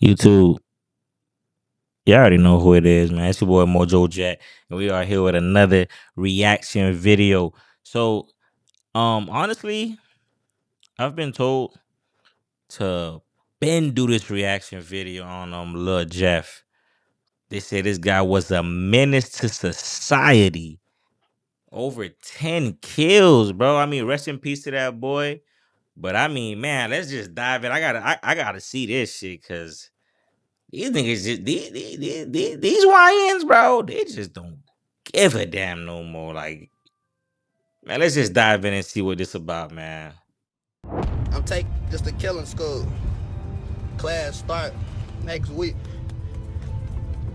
YouTube, you already know who it is, man. It's your boy MojoJet, and we are here with another reaction video. So, honestly, I've been told to been do this reaction video on Lil Jeff. They say this guy was a menace to society. Over 10 kills, bro. I mean, rest in peace to that boy. But I mean, man, let's just dive in. I gotta see this shit because these niggas just these YNs, bro, they just don't give a damn no more. Like, man, let's just dive in and see what this about, man. I'm taking just a killing school. Class start next week.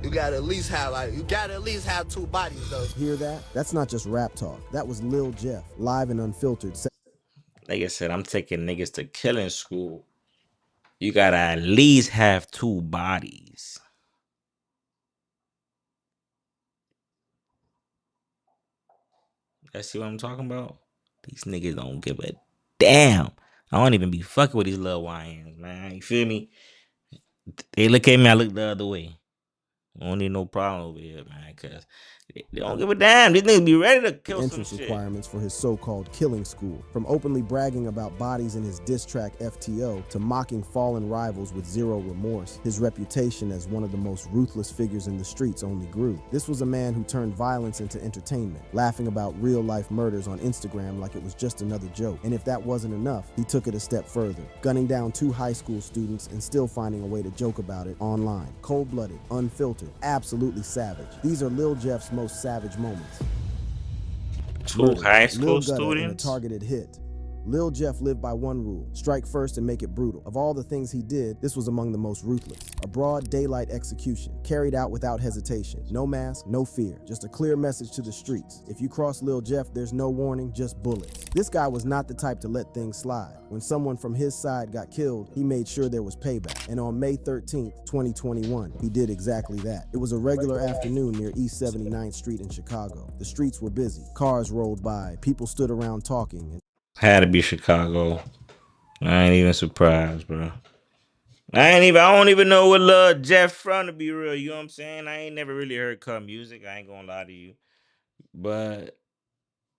You gotta at least have two bodies though. Hear that? That's not just rap talk. That was Lil Jeff, live and unfiltered. Like I said, I'm taking niggas to killing school. You gotta at least have two bodies. That's see what I'm talking about? These niggas don't give a damn. I don't even be fucking with these little YNs, man. You feel me? They look at me, I look the other way. I don't need no problem over here, man, because they don't give a damn. These niggas be ready to kill some entrance shit. requirements for his so-called killing school. From openly bragging about bodies in his diss track FTO to mocking fallen rivals with zero remorse, his reputation as one of the most ruthless figures in the streets only grew. This was a man who turned violence into entertainment, laughing about real-life murders on Instagram like it was just another joke. And if that wasn't enough, he took it a step further, gunning down 2 high school students and still finding a way to joke about it online. Cold-blooded, unfiltered, absolutely savage. These are Lil Jeff's most savage moments. 2 high school Lil Gutta in a students? targeted hit. Lil Jeff lived by one rule: strike first and make it brutal. Of all the things he did, this was among the most ruthless. A broad daylight execution, carried out without hesitation. No mask, no fear, just a clear message to the streets. If you cross Lil Jeff, there's no warning, just bullets. This guy was not the type to let things slide. When someone from his side got killed, he made sure there was payback. And on May 13th, 2021, he did exactly that. It was a regular afternoon near East 79th Street in Chicago. The streets were busy. Cars rolled by, people stood around talking, and Had to be Chicago. I ain't even surprised, bro. I don't even know what Lil Jeff from, to be real. You know what I'm saying? I ain't never really heard cut music. I ain't gonna lie to you. But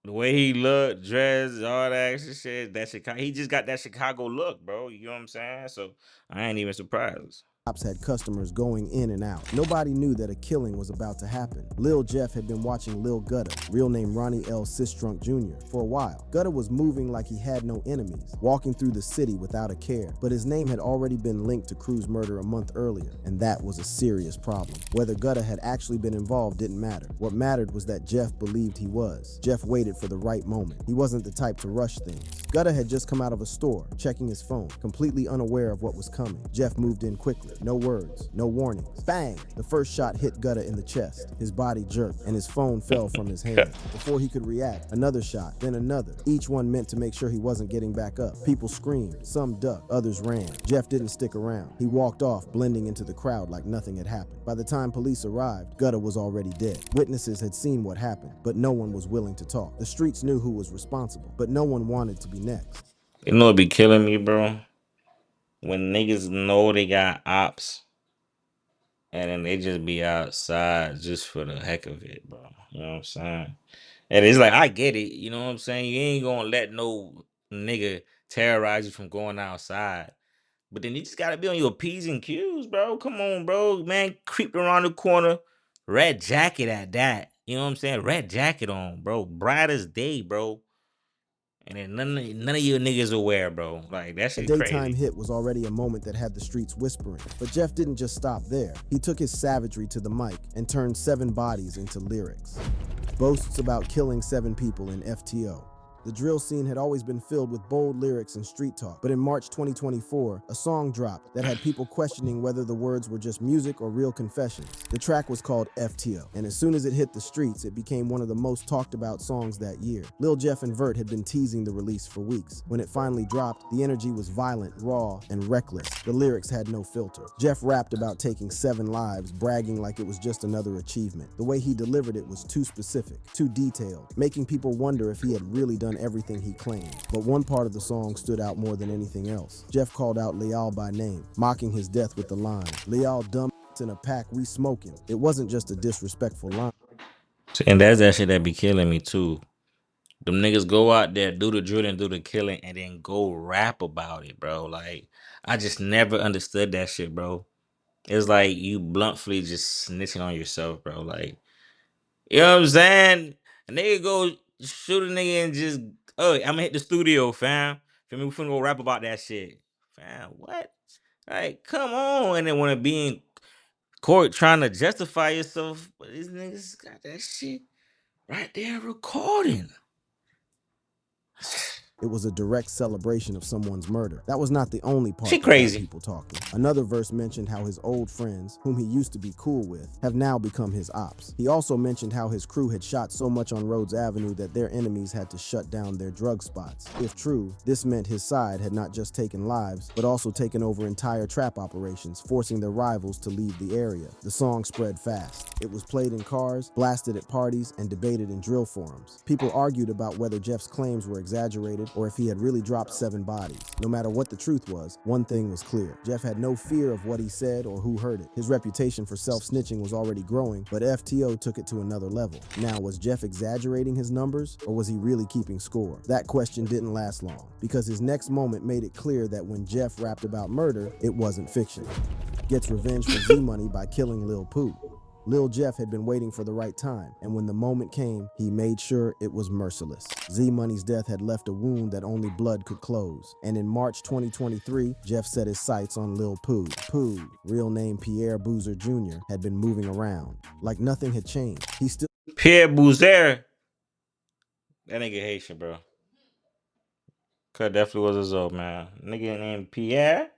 the way he looked, dressed, all that extra shit, that Chicago, he just got that Chicago look, bro. You know what I'm saying? So I ain't even surprised. cops had customers going in and out. Nobody knew that a killing was about to happen. Lil Jeff had been watching Lil Gutta, real name Ronnie L. Sistrunk Jr., for a while. Gutta was moving like he had no enemies, walking through the city without a care. But his name had already been linked to Cruz's murder a month earlier, and that was a serious problem. Whether Gutta had actually been involved didn't matter. What mattered was that Jeff believed he was. Jeff waited for the right moment. He wasn't the type to rush things. Gutta had just come out of a store, checking his phone, completely unaware of what was coming. Jeff moved in quickly. No words, no warnings. Bang! The first shot hit Gutta in the chest. His body jerked, and his phone fell from his hand. Before he could react, another shot, then another. Each one meant to make sure he wasn't getting back up. People screamed, some ducked, others ran. Jeff didn't stick around. He walked off, blending into the crowd like nothing had happened. By the time police arrived, Gutta was already dead. Witnesses had seen what happened, but no one was willing to talk. The streets knew who was responsible, but no one wanted to be next. You know it be killing me, bro? When niggas know they got ops and then they just be outside just for the heck of it, bro. You know what I'm saying? And it's like, I get it. You know what I'm saying? You ain't gonna let no nigga terrorize you from going outside. But then you just gotta be on your P's and Q's, bro. Come on, bro. Man, creeped around the corner. Red jacket at that. You know what I'm saying? Red jacket on, bro. Bright as day, bro. And then none of you niggas aware, bro. Like, that A shit daytime crazy. hit was already a moment that had the streets whispering. But Jeff didn't just stop there. He took his savagery to the mic and turned 7 bodies into lyrics. Boasts about killing 7 people in FTO. The drill scene had always been filled with bold lyrics and street talk, but in March 2024, a song dropped that had people questioning whether the words were just music or real confessions. The track was called FTO, and as soon as it hit the streets, it became one of the most talked about songs that year. Lil Jeff and Vert had been teasing the release for weeks. When it finally dropped, the energy was violent, raw, and reckless. The lyrics had no filter. Jeff rapped about taking 7 lives, bragging like it was just another achievement. The way he delivered it was too specific, too detailed, making people wonder if he had really done on everything he claimed. But one part of the song stood out more than anything else. Jeff called out Leal by name, mocking his death with the line, "Leal dumb in a pack, we smoking." It wasn't just a disrespectful line. And that's that shit that be killing me too. Them niggas go out there, do the drilling, do the killing, and then go rap about it, bro. Like, I just never understood that shit, bro. It's like you bluntly just snitching on yourself, bro. Like, you know what I'm saying? A nigga go shoot a nigga and just, oh, I'm gonna hit the studio, fam. Feel me? We finna go rap about that shit. Fam, what? Like, come on. And then wanna be in court trying to justify yourself, but these niggas got that shit right there recording. It was a direct celebration of someone's murder. That was not the only part She that got crazy. people talking. Another verse mentioned how his old friends, whom he used to be cool with, have now become his ops. He also mentioned how his crew had shot so much on Rhodes Avenue that their enemies had to shut down their drug spots. If true, this meant his side had not just taken lives, but also taken over entire trap operations, forcing their rivals to leave the area. The song spread fast. It was played in cars, blasted at parties, and debated in drill forums. People argued about whether Jeff's claims were exaggerated or if he had really dropped 7 bodies. No matter what the truth was, one thing was clear. Jeff had no fear of what he said or who heard it. His reputation for self-snitching was already growing, but FTO took it to another level. Now, was Jeff exaggerating his numbers, or was he really keeping score? That question didn't last long, because his next moment made it clear that when Jeff rapped about murder, it wasn't fiction. Gets revenge for Z-Money by killing Lil Pooh. Lil Jeff had been waiting for the right time, and when the moment came, he made sure it was merciless. Z-Money's death had left a wound that only blood could close, and in March 2023, Jeff set his sights on Lil Pooh. Pooh, real name Pierre Boozer Jr., had been moving around. Like nothing had changed. He still Pierre Bouzer. That nigga Haitian, bro. Cause definitely was a Zo, man. Nigga named Pierre.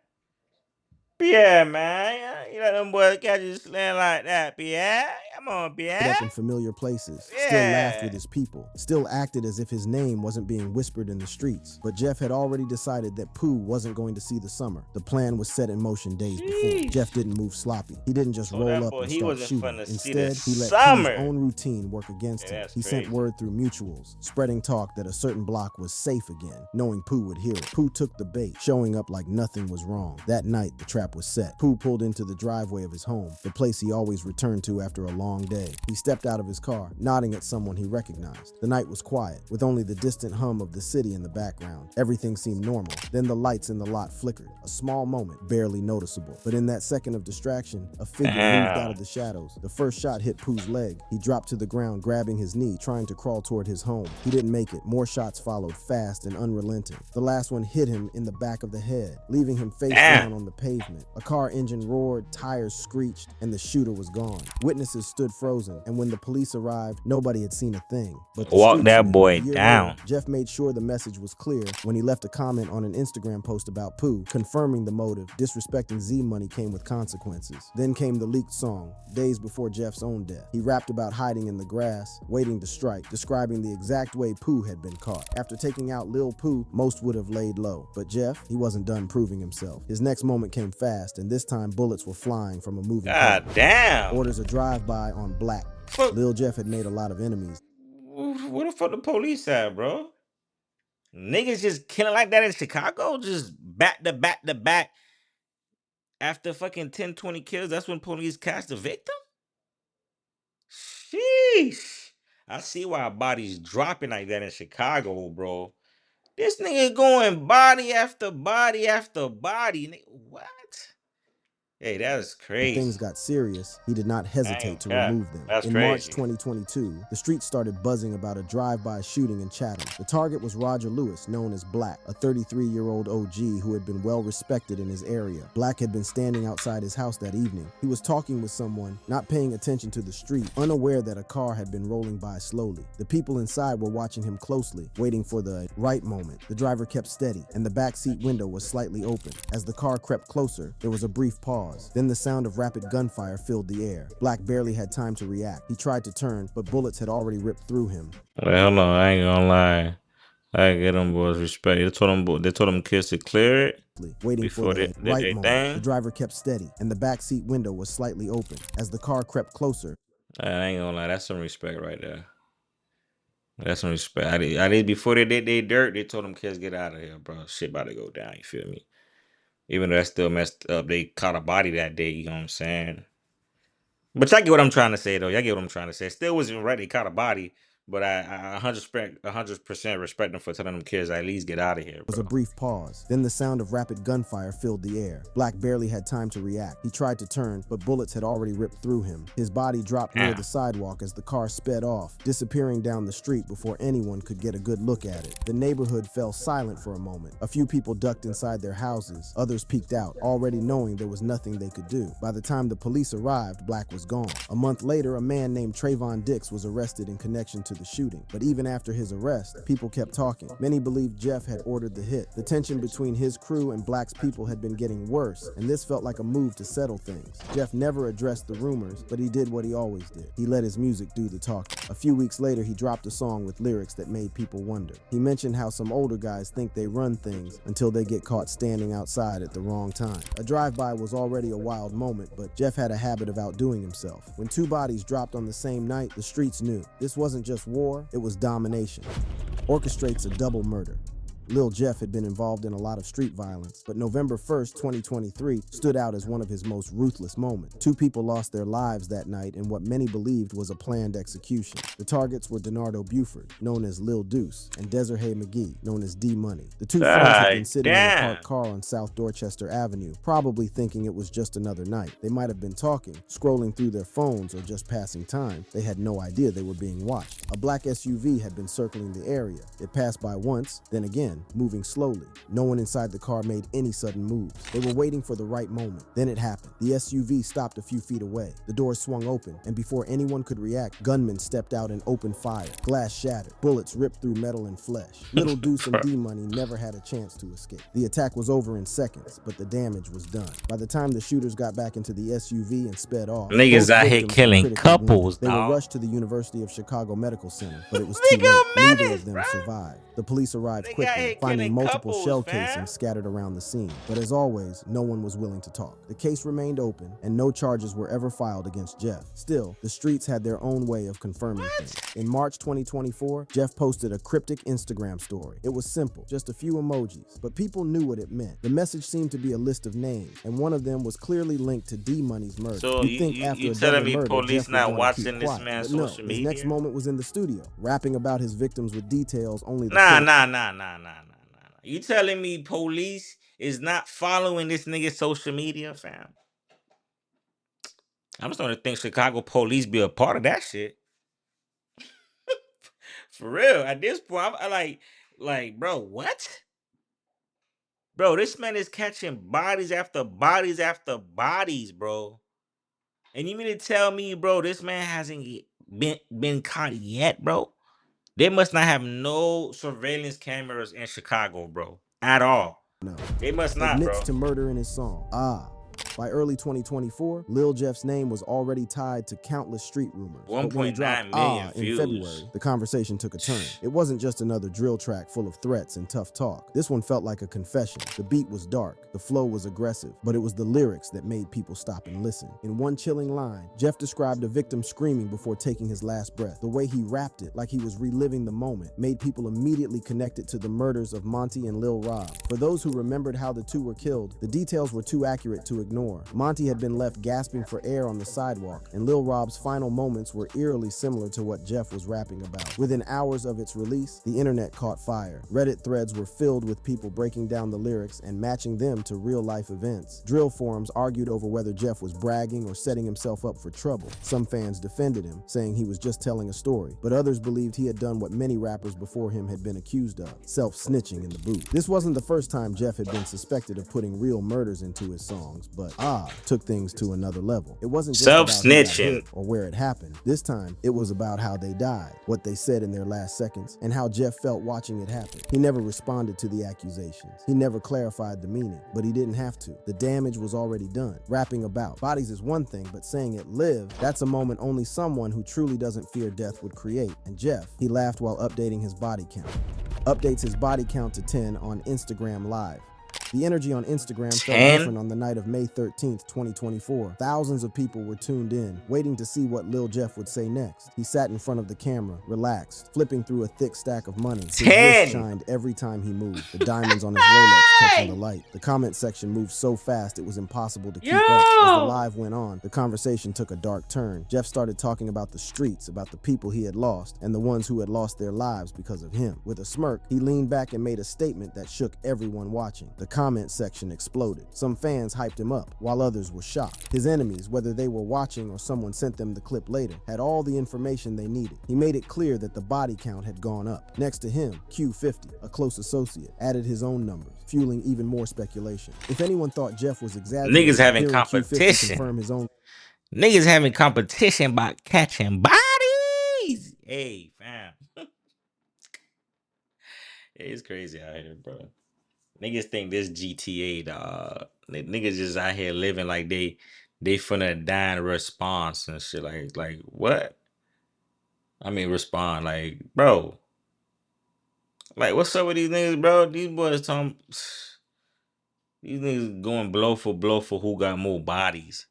Pierre, man. Yeah, you let them boys catch you slaying like that, Pierre. Come on, Pierre. up in familiar places, still laughed with Yeah. his people, still acted as if his name wasn't being whispered in the streets. But Jeff had already decided that Pooh wasn't going to see the summer. The plan was set in motion days before. Sheesh. Jeff didn't move sloppy. He didn't just So roll that up boy, and he start wasn't shooting. finna see the Instead, he let summer. Pooh's own routine work against Yeah, him. that's He sent crazy. word through mutuals, spreading talk that a certain block was safe again, knowing Pooh would hear it. Pooh took the bait, showing up like nothing was wrong. That night, the trap was set. Pooh pulled into the driveway of his home, the place he always returned to after a long day. He stepped out of his car, nodding at someone he recognized. The night was quiet, with only the distant hum of the city in the background. Everything seemed normal. Then the lights in the lot flickered. A small moment, barely noticeable. But in that second of distraction, a figure moved out of the shadows. The first shot hit Pooh's leg. He dropped to the ground, grabbing his knee, trying to crawl toward his home. He didn't make it. More shots followed, fast and unrelenting. The last one hit him in the back of the head, leaving him face down on the pavement. A car engine roared, tires screeched, and the shooter was gone. Witnesses stood frozen, and when the police arrived, nobody had seen a thing. But the Walk streets that did. boy A year down. later, Jeff made sure the message was clear when he left a comment on an Instagram post about Pooh, confirming the motive. Disrespecting Z-Money came with consequences. Then came the leaked song, days before Jeff's own death. He rapped about hiding in the grass, waiting to strike, describing the exact way Pooh had been caught. After taking out Lil Pooh, most would have laid low. But Jeff, he wasn't done proving himself. His next moment came fast, and this time bullets were flying from a moving car. God damn. Orders a drive-by on Black. Fuck. Lil Jeff had made a lot of enemies. Where the fuck the police at, bro? Niggas just killing like that in Chicago, just back to back to back. After fucking 10, 20 kills, that's when police catch the victim? Sheesh. I see why bodies dropping like that in Chicago, bro. This nigga going body after body after body. What? Hey, that's When things crazy. got serious, he did not hesitate to cap. remove them. That's In March crazy. 2022, the streets started buzzing about a drive-by shooting in Chatham. The target was Roger Lewis, known as Black, a 33-year-old OG who had been well respected in his area. Black had been standing outside his house that evening. He was talking with someone, not paying attention to the street, unaware that a car had been rolling by slowly. The people inside were watching him closely, waiting for the right moment. The driver kept steady, and the backseat window was slightly open. As the car crept closer, there was a brief pause. Then the sound of rapid gunfire filled the air. Black barely had time to react. He tried to turn, but bullets had already ripped through him. Wait, hold on. I ain't gonna lie. I get them boys respect. They told them kids to clear it Waiting before for they the did right their moment. thing. The driver kept steady, and the backseat window was slightly open. As the car crept closer, I ain't gonna lie. That's some respect right there. That's some respect. I did before they did they dirt. They told them kids get out of here, bro. Shit about to go down. You feel me? Even though that's still messed up, they caught a body that day. You know what I'm saying? But y'all get what I'm trying to say, though. Y'all get what I'm trying to say. It still wasn't right. They caught a body, but I 100% respect them for telling them kids at least get out of here, Was a bro. brief pause. Then the sound of rapid gunfire filled the air. Black barely had time to react. He tried to turn, but bullets had already ripped through him. His body dropped near the sidewalk as the car sped off, disappearing down the street before anyone could get a good look at it. The neighborhood fell silent for a moment. A few people ducked inside their houses. Others peeked out, already knowing there was nothing they could do. By the time the police arrived, Black was gone. A month later, a man named Trayvon Dix was arrested in connection to the shooting. But even after his arrest, people kept talking. Many believed Jeff had ordered the hit. The tension between his crew and Black's people had been getting worse, and this felt like a move to settle things. Jeff never addressed the rumors, but he did what he always did. He let his music do the talking. A few weeks later, he dropped a song with lyrics that made people wonder. He mentioned how some older guys think they run things until they get caught standing outside at the wrong time. A drive-by was already a wild moment, but Jeff had a habit of outdoing himself. When two bodies dropped on the same night, the streets knew. This wasn't just war, it was domination. Orchestrates a double murder. Lil Jeff had been involved in a lot of street violence, but November 1st, 2023 stood out as one of his most ruthless moments. Two people lost their lives that night in what many believed was a planned execution. The targets were Donardo Buford, known as Lil Deuce, and Desiree McGee, known as D Money. The two friends had been sitting in a parked car on South Dorchester Avenue, probably thinking it was just another night. They might have been talking, scrolling through their phones, or just passing time. They had no idea they were being watched. A black SUV had been circling the area. It passed by once, then again, moving slowly. No one inside the car made any sudden moves. They were waiting for the right moment. Then it happened. The SUV stopped a few feet away. The doors swung open, and before anyone could react, gunmen stepped out and opened fire. Glass shattered. Bullets ripped through metal and flesh. Little Deuce and D Money never had a chance to escape. The attack was over in seconds, but the damage was done. By the time the shooters got back into the SUV and sped off, Niggas both out here victims were killing critically wounded. couples, They were dog. rushed to the University of Chicago Medical Center, but it was too Nigga, late. Neither menace, of them bruh. survived. The police arrived Nigga out quickly, here finding killing multiple couples, shell fam. casings scattered around the scene. But as always, no one was willing to talk. The case remained open, and no charges were ever filed against Jeff. Still, the streets had their own way of confirming things. In March 2024, Jeff posted a cryptic Instagram story. It was simple, just a few emojis, but people knew what it meant. The message seemed to be a list of names, and one of them was clearly linked to D Money's murder. So You'd think after you a telling double me murder, police Jeff would not wanna keep watching this quiet, man's but no, social his next media? moment was in the studio, rapping about his victims with details only the Nah. killer- You telling me police is not following this nigga's social media, fam? I'm starting to think Chicago police be a part of that shit. For real. At this point, I like, bro, what? Bro, this man is catching bodies after bodies after bodies, bro. And you mean to tell me, bro, this man hasn't been caught yet, bro? They must not have no surveillance cameras in Chicago, bro. At all. No. They must not, Admits bro. to murder in his song. By early 2024, Lil Jeff's name was already tied to countless street rumors. But when he 1.9 dropped million in views. February, the conversation took a turn. It wasn't just another drill track full of threats and tough talk. This one felt like a confession. The beat was dark, the flow was aggressive, but it was the lyrics that made people stop and listen. In one chilling line, Jeff described a victim screaming before taking his last breath. The way he rapped it, like he was reliving the moment, made people immediately connect it to the murders of Monty and Lil Rob. For those who remembered how the two were killed, the details were too accurate to ignore. Monty had been left gasping for air on the sidewalk, and Lil Rob's final moments were eerily similar to what Jeff was rapping about. Within hours of its release, the internet caught fire. Reddit threads were filled with people breaking down the lyrics and matching them to real-life events. Drill forums argued over whether Jeff was bragging or setting himself up for trouble. Some fans defended him, saying he was just telling a story, but others believed he had done what many rappers before him had been accused of, self-snitching in the booth. This wasn't the first time Jeff had been suspected of putting real murders into his songs, but took things to another level. It wasn't just about who got Self-snitching. hit or where it happened. This time, it was about how they died, what they said in their last seconds, and how Jeff felt watching it happen. He never responded to the accusations. He never clarified the meaning, but he didn't have to. The damage was already done. Rapping about bodies is one thing, but saying it lived, that's a moment only someone who truly doesn't fear death would create. And Jeff, he laughed while updating his body count. Updates his body count to 10 on Instagram Live. The energy on Instagram felt 10? different on the night of May 13th, 2024. Thousands of people were tuned in, waiting to see what Lil Jeff would say next. He sat in front of the camera, relaxed, flipping through a thick stack of money. His wrist 10. shined every time he moved, the diamonds on his Rolex catching the light. The comment section moved so fast it was impossible to keep up. As the live went on, the conversation took a dark turn. Jeff started talking about the streets, about the people he had lost, and the ones who had lost their lives because of him. With a smirk, he leaned back and made a statement that shook everyone watching. The comment section exploded. Some fans hyped him up, while others were shocked. His enemies, whether they were watching or someone sent them the clip later, had all the information they needed. He made it clear that the body count had gone up. Next to him, Q50, a close associate, added his own numbers, fueling even more speculation. If anyone thought Jeff was exaggerating, Niggas having hearing Q50 confirm his own Niggas having competition by catching bodies. Hey, fam. It's crazy out here, bro. Niggas think this GTA, dog. Niggas just out here living like they finna die in response and shit. Like what? I mean, respond like, bro. Like, what's up with these niggas, bro? These boys talking. These niggas going blow for who got more bodies.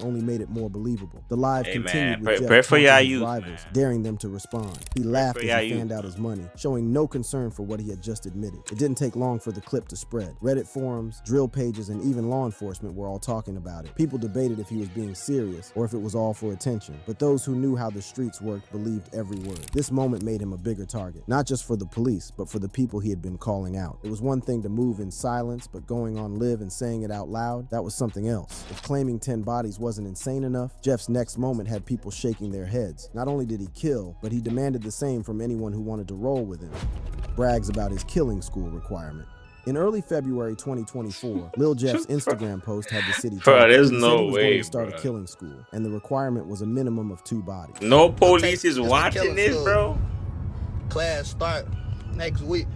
only made it more believable. The live Hey continued man, with pray Jeff for taunting y'all his youth, rivals, man. daring them to respond. He laughed for as y'all he fanned youth, out his money, showing no concern for what he had just admitted. It didn't take long for the clip to spread. Reddit forums, drill pages, and even law enforcement were all talking about it. People debated if he was being serious or if it was all for attention, but those who knew how the streets worked believed every word. This moment made him a bigger target, not just for the police, but for the people he had been calling out. It was one thing to move in silence, but going on live and saying it out loud, that was something else. If claiming 10 bodies wasn't insane enough, Jeff's next moment had people shaking their heads. Not only did he kill, but he demanded the same from anyone who wanted to roll with him. Brags about his killing school requirement. In early February 2024, Lil Jeff's Instagram post had the city bro. talking. There's He said he no was going way, to start bro. a killing school, and the requirement was a minimum of 2 bodies. No I'm taking police is this to watching killing this, school. bro. Class start next week.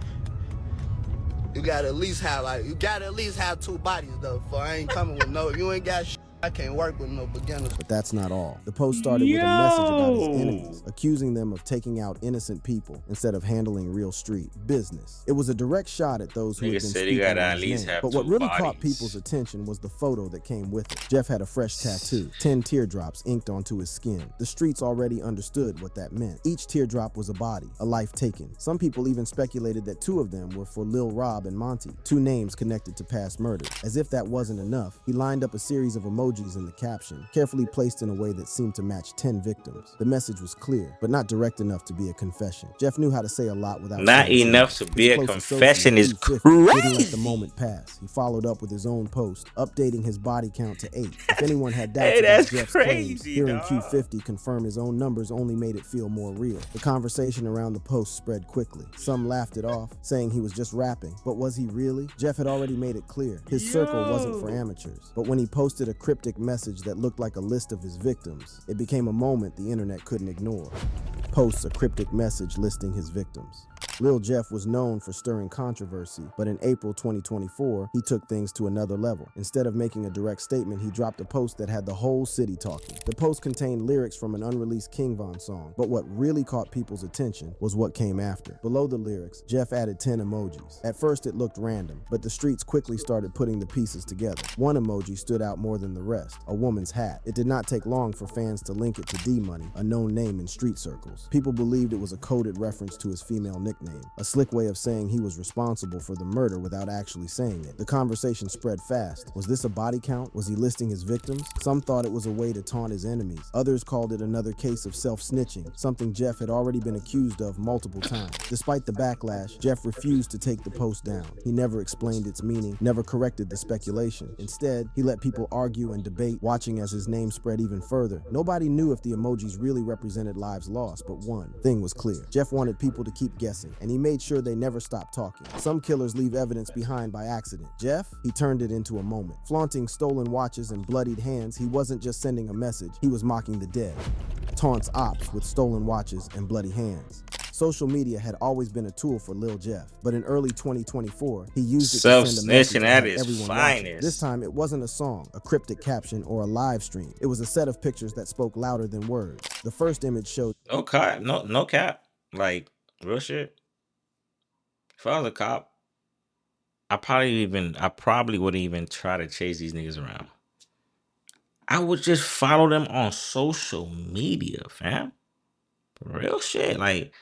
You gotta at least have 2 bodies though. For I ain't coming with no. You ain't got. I can't work with no beginners. But that's not all. The post started with a message about his enemies, accusing them of taking out innocent people instead of handling real street business. It was a direct shot at those who had been speaking on his name. But what really caught people's attention was the photo that came with it. Jeff had a fresh tattoo, 10 teardrops inked onto his skin. The streets already understood what that meant. Each teardrop was a body, a life taken. Some people even speculated that 2 of them were for Lil Rob and Monty, 2 names connected to past murders. As if that wasn't enough, he lined up a series of emojis in the caption, carefully placed in a way that seemed to match 10 victims. The message was clear, but not direct enough to be a confession. Jeff knew how to say a lot without not saying enough too to much. be His a close confession is associate, crazy. Q50, didn't let the moment pass. He followed up with his own post, updating his body count to 8. If anyone had doubts about Jeff's claims, hearing Q50 confirm his own numbers only made it feel more real. The conversation around the post spread quickly. Some laughed it off, saying he was just rapping. But was he really? Jeff had already made it clear. His circle wasn't for amateurs. But when he posted a cryptic message that looked like a list of his victims, it became a moment the internet couldn't ignore. Posts a cryptic message listing his victims. Lil Jeff was known for stirring controversy, but in April 2024, he took things to another level. Instead of making a direct statement, he dropped a post that had the whole city talking. The post contained lyrics from an unreleased King Von song, but what really caught people's attention was what came after. Below the lyrics, Jeff added 10 emojis. At first, it looked random, but the streets quickly started putting the pieces together. One emoji stood out more than the rest, a woman's hat. It did not take long for fans to link it to D-Money, a known name in street circles. People believed it was a coded reference to his female nickname, a slick way of saying he was responsible for the murder without actually saying it. The conversation spread fast. Was this a body count? Was he listing his victims? Some thought it was a way to taunt his enemies. Others called it another case of self-snitching, something Jeff had already been accused of multiple times. Despite the backlash, Jeff refused to take the post down. He never explained its meaning, never corrected the speculation. Instead, he let people argue and debate, watching as his name spread even further. Nobody knew if the emojis really represented lives lost, but one thing was clear. Jeff wanted people to keep guessing, and he made sure they never stopped talking. Some killers leave evidence behind by accident. Jeff, he turned it into a moment. Flaunting stolen watches and bloodied hands, he wasn't just sending a message, he was mocking the dead. Taunts ops with stolen watches and bloody hands. Social media had always been a tool for Lil Jeff, but in early 2024, he used it to send a message to have everyone watching. This time, it wasn't a song, a cryptic caption, or a live stream. It was a set of pictures that spoke louder than words. The first image showed No cap, no cap, like real shit. if I was a cop, I probably wouldn't even try to chase these niggas around. I would just follow them on social media, fam. Real shit. Like,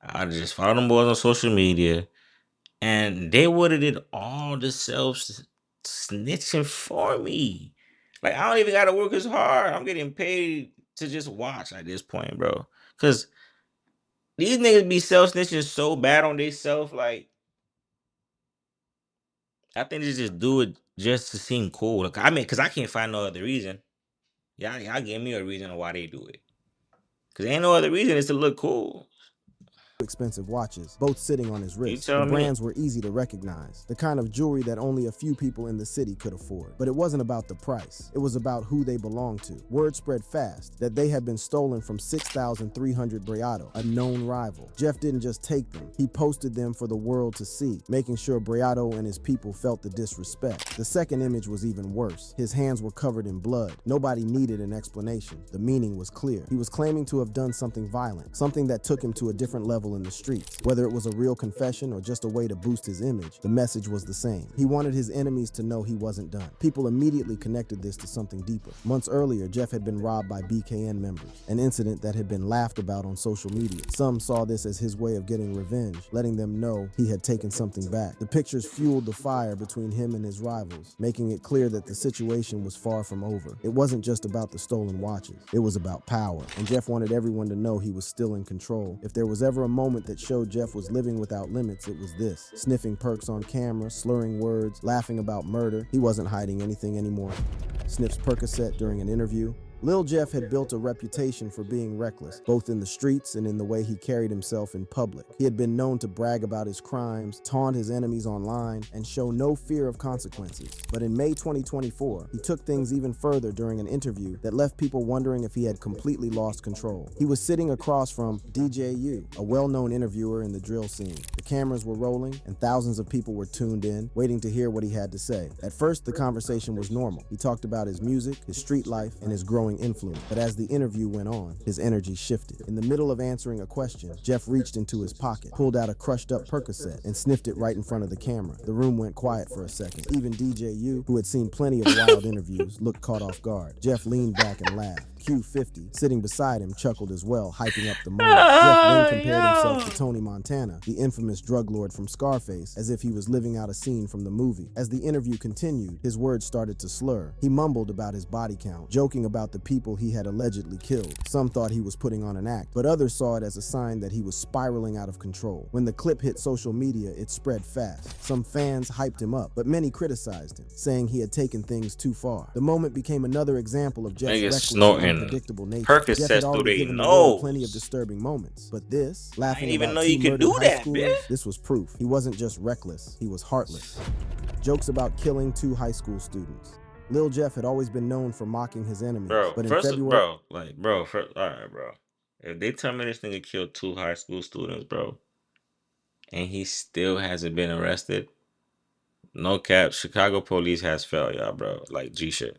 I just follow them boys on social media, and they would have did all the self snitching for me. Like, I don't even gotta work as hard. I'm getting paid to just watch at this point, bro. Cause these niggas be self snitching so bad on themselves. Like, I think they just do it just to seem cool. Like, I mean, cause I can't find no other reason. Y'all give me a reason why they do it. Cause ain't no other reason. It's to look cool. Expensive watches, both sitting on his You wrist. tell The me. brands were easy to recognize, the kind of jewelry that only a few people in the city could afford. But it wasn't about the price, it was about who they belonged to. Word spread fast that they had been stolen from 6,300 Breado, a known rival. Jeff didn't just take them, he posted them for the world to see, making sure Breado and his people felt the disrespect. The second image was even worse. His hands were covered in blood. Nobody needed an explanation. The meaning was clear. He was claiming to have done something violent, something that took him to a different level in the streets. Whether it was a real confession or just a way to boost his image, the message was the same. He wanted his enemies to know he wasn't done. People immediately connected this to something deeper. Months earlier, Jeff had been robbed by BKN members, an incident that had been laughed about on social media. Some saw this as his way of getting revenge, letting them know he had taken something back. The pictures fueled the fire between him and his rivals, making it clear that the situation was far from over. It wasn't just about the stolen watches, it was about power, and Jeff wanted everyone to know he was still in control. If there was ever a moment that showed Jeff was living without limits, it was this. Sniffing perks on camera, slurring words, laughing about murder. He wasn't hiding anything anymore. Sniffs Percocet during an interview. Lil Jeff had built a reputation for being reckless, both in the streets and in the way he carried himself in public. He had been known to brag about his crimes, taunt his enemies online, and show no fear of consequences. But in May 2024, he took things even further during an interview that left people wondering if he had completely lost control. He was sitting across from DJ Yoo, a well-known interviewer in the drill scene. The cameras were rolling, and thousands of people were tuned in, waiting to hear what he had to say. At first, the conversation was normal. He talked about his music, his street life, and his growing influence. But as the interview went on, his energy shifted. In the middle of answering a question, Jeff reached into his pocket, pulled out a crushed up Percocet, and sniffed it right in front of the camera. The room went quiet for a second. Even DJ Yoo, who had seen plenty of wild interviews, looked caught off guard. Jeff leaned back and laughed. Q50, sitting beside him, chuckled as well, hyping up the moment. Jeff then compared himself to Tony Montana, the infamous drug lord from Scarface, as if he was living out a scene from the movie. As the interview continued, his words started to slur. He mumbled about his body count, joking about the people he had allegedly killed. Some thought he was putting on an act, but others saw it as a sign that he was spiraling out of control. When the clip hit social media, it spread fast. Some fans hyped him up, but many criticized him, saying he had taken things too far. The moment became another example of Jeff's Niggas reckless and snorting unpredictable nature. Jeff had Percocets through already they given the world nose. plenty of disturbing moments, but this, I laughing didn't even about know two you could murdered do high that, schoolers, bitch. this was proof. He wasn't just reckless, he was heartless. Jokes about killing 2 high school students. Lil Jeff had always been known for mocking his enemies, Bro, but in first, February, alright, bro. If they tell me this nigga killed 2 high school students, bro, and he still hasn't been arrested, no cap, Chicago police has failed y'all, bro. Like G shit.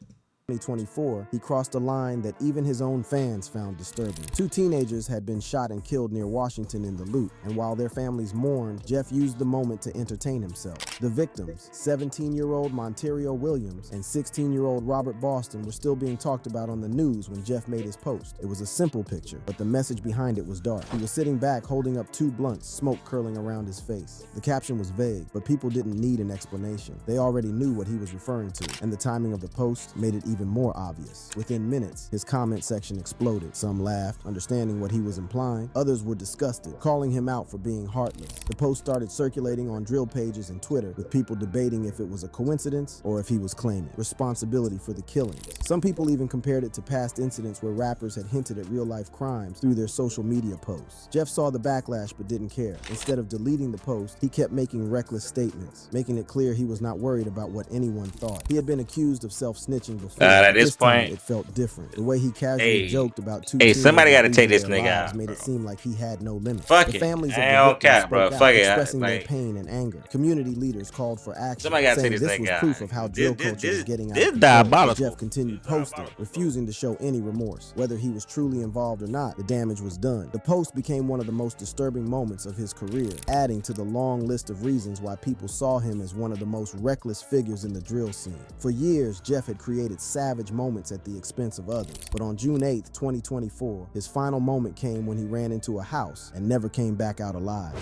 2024, he crossed a line that even his own fans found disturbing. 2 teenagers had been shot and killed near Washington in the loot, and while their families mourned, Jeff used the moment to entertain himself. The victims, 17-year-old Monterio Williams and 16-year-old Robert Boston, were still being talked about on the news when Jeff made his post. It was a simple picture, but the message behind it was dark. He was sitting back holding up 2 blunts, smoke curling around his face. The caption was vague, but people didn't need an explanation. They already knew what he was referring to, and the timing of the post made it even more obvious. Within minutes, his comment section exploded. Some laughed, understanding what he was implying. Others were disgusted, calling him out for being heartless. The post started circulating on drill pages and Twitter, with people debating if it was a coincidence or if he was claiming responsibility for the killings. Some people even compared it to past incidents where rappers had hinted at real-life crimes through their social media posts. Jeff saw the backlash but didn't care. Instead of deleting the post, he kept making reckless statements, making it clear he was not worried about what anyone thought. He had been accused of self-snitching before. God, at but this this time point, it felt different. The way he casually hey, joked about two hey, somebody teenagers got to take losing this their nigga lives out, made it bro. seem like he had no limits. The Fuck it, families of I the don't victims care, bro. spoke Fuck out, it, expressing their like pain and anger. Community leaders called for action, somebody got to take saying this this was nigga out. proof of how drill culture was getting out This of control. But diabolical. Jeff continued posting, refusing to show any remorse. Whether he was truly involved or not, the damage was done. The post became one of the most disturbing moments of his career, adding to the long list of reasons why people saw him as one of the most reckless figures in the drill scene. For years, Jeff had created savage moments at the expense of others. But on June 8th, 2024, his final moment came when he ran into a house and never came back out alive.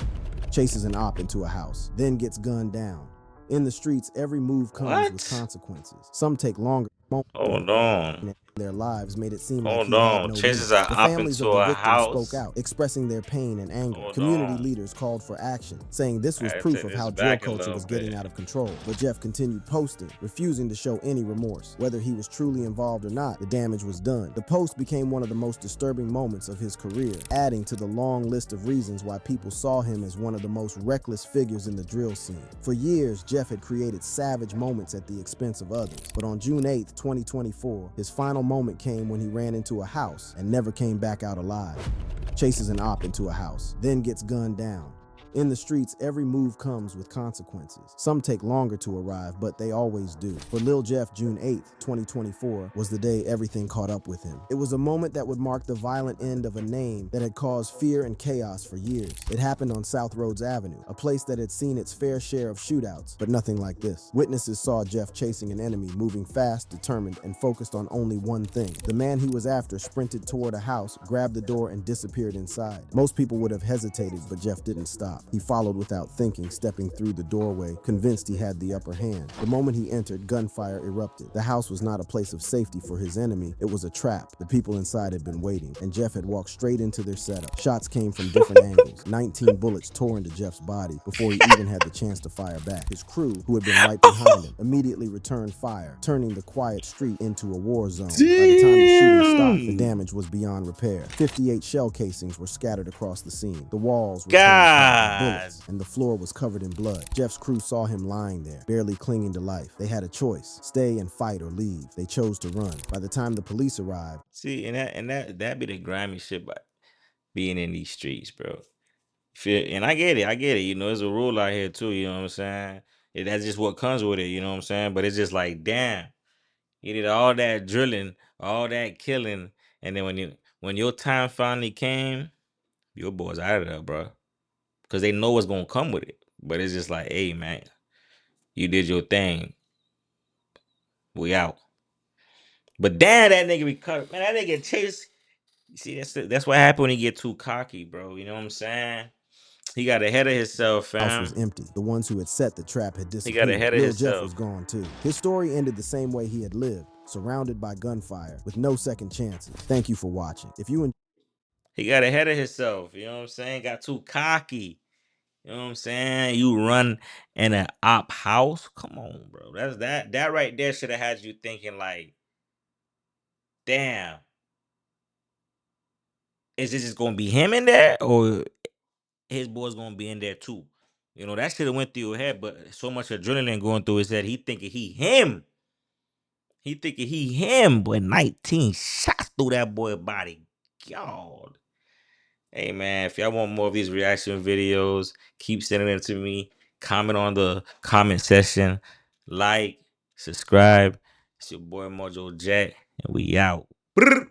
Chases an op into a house, then gets gunned down. In the streets, every move comes with What? consequences. Some take longer. Hold on. Their lives made it seem like Hold he had on. no Chases limits. are The up families into of the a victims spoke house. out, expressing their pain and anger. Hold Community on. leaders called for action, saying this was I proof take of this how drill back a culture little was getting bit. out of control. But Jeff continued posting, refusing to show any remorse. Whether he was truly involved or not, the damage was done. The post became one of the most disturbing moments of his career, adding to the long list of reasons why people saw him as one of the most reckless figures in the drill scene. For years, Jeff had created savage moments at the expense of others. But on June 8th, 2024, his final moment came when he ran into a house and never came back out alive. Chases an op into a house, then gets gunned down. In the streets, every move comes with consequences. Some take longer to arrive, but they always do. For Lil Jeff, June 8th, 2024 was the day everything caught up with him. It was a moment that would mark the violent end of a name that had caused fear and chaos for years. It happened on South Rhodes Avenue, a place that had seen its fair share of shootouts, but nothing like this. Witnesses saw Jeff chasing an enemy, moving fast, determined, and focused on only one thing. The man he was after sprinted toward a house, grabbed the door, and disappeared inside. Most people would have hesitated, but Jeff didn't stop. He followed without thinking, stepping through the doorway, convinced he had the upper hand. The moment he entered, gunfire erupted. The house was not a place of safety for his enemy. It was a trap. The people inside had been waiting, and Jeff had walked straight into their setup. Shots came from different angles. 19 bullets tore into Jeff's body before he even had the chance to fire back. His crew, who had been right behind him, immediately returned fire, turning the quiet street into a war zone. By the time the shooting stopped, the damage was beyond repair. 58 shell casings were scattered across the scene. The walls were turned apart by God. bullets, and the floor was covered in blood. Jeff's crew saw him lying there, barely clinging to life. They had a choice: stay and fight or leave. They chose to run. By the time the police arrived, See, and that be the grimy shit by being in these streets, bro. Feel, and I get it. You know, there's a rule out here too. You know what I'm saying? That's just what comes with it. You know what I'm saying? But it's just like, damn, you did all that drilling, all that killing, and then when your time finally came, your boys out of there, bro, because they know what's gonna come with it. But it's just like, hey, man, you did your thing. We out. But damn, that nigga recovered. Man, that nigga chase. See, that's what happened when he get too cocky, bro. You know what I'm saying? He got ahead of himself, the house was fam. empty. The ones who had set the trap had He got disappeared. ahead of Lil Jeff was himself. gone too. His story ended the same way he had lived, surrounded by gunfire, with no second chances. Thank you for watching. If you He got ahead of himself. You know what I'm saying? Got too cocky. You know what I'm saying? You run in an op house. Come on, bro. That right there should have had you thinking like, damn, is this just gonna be him in there, or his boys gonna be in there too? You know, that should have went through your head, but so much adrenaline going through his head, he thinking he him. He thinking he him, but 19 shots through that boy body. God. Hey man, if y'all want more of these reaction videos, keep sending them to me. Comment on the comment section. Like, subscribe. It's your boy MojoJet, and we out. Brrr.